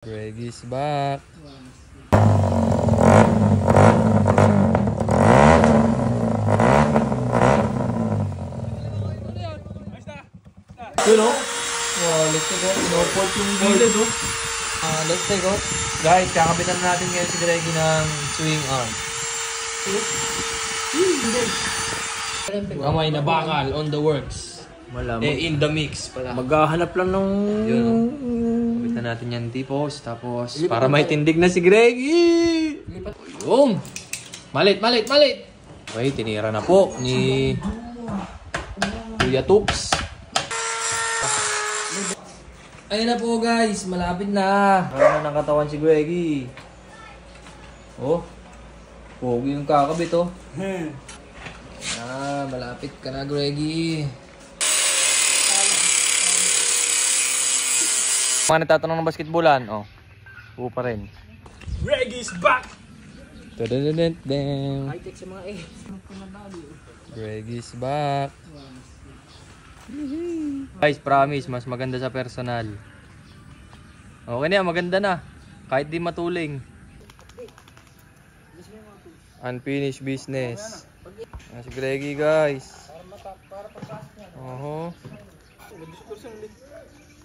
Greggy's back. You know? Let's take off. No-port yung gilid, oh. Let's take off. Guys, kakabitan natin ngayon si Greggy ng swing arm. Kamay na bakal on the works. In the mix pala. Maghahanap lang ng... Yun, oh. Kabitan natin yan tipos. Tapos, para may tindig na si Greggy. Yung! Malit! Okay, tinira na po ni Kuya Toops. Ayun na po guys, malapit na. Ano na ng katawan si Greggy. Oh, pogi yung kakabit oh. Malapit ka na Greggy. Mga natatanong ng basketballan, oh. Oo pa rin. Greggy's back! Tadadadadam. High-tech sa mga eh. Greggy's back. Guys, promise, mas maganda sa personal. Okay na yan, maganda na. Kahit di matuling. Unfinished business. Si Greggy guys.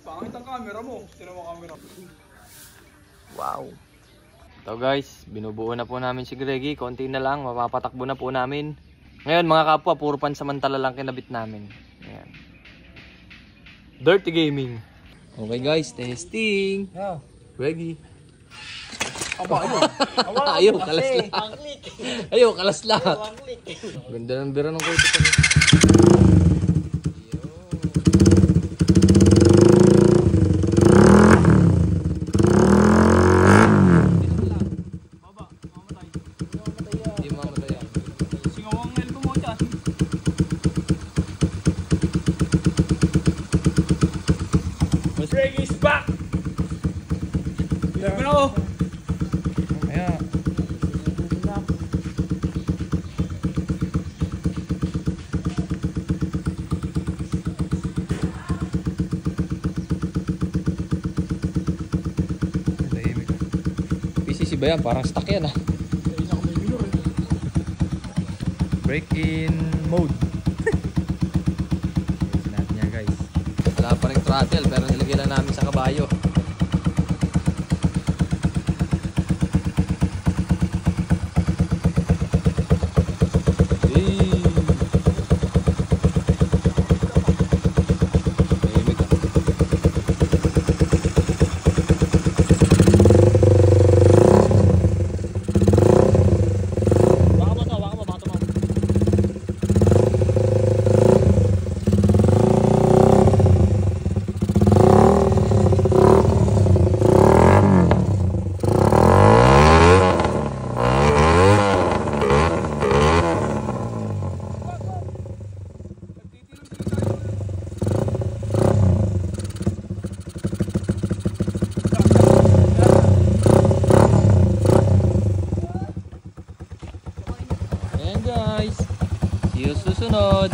Pangit ang camera mo. Tira mo camera. Wow. Ito guys, binubuo na po namin si Greggy. Konti na lang, mapapatakbo na po namin. Ngayon mga kapwa, puro pansamantala lang kinabit namin. Ayan. Dirty Gaming. Okay guys, testing. Greggy. Ayaw, kalas lahat. Ayaw, kalas lahat. Ganda ng bira ng kuto pa. Greggy's back! Tignan ako! Ayan. PCC ba yan? Parang stuck yan ah. Break in mode. Natin yan guys. Wala pa rin throttle pero nilagyan na namin sa kabayo. Ayan guys, see you susunod.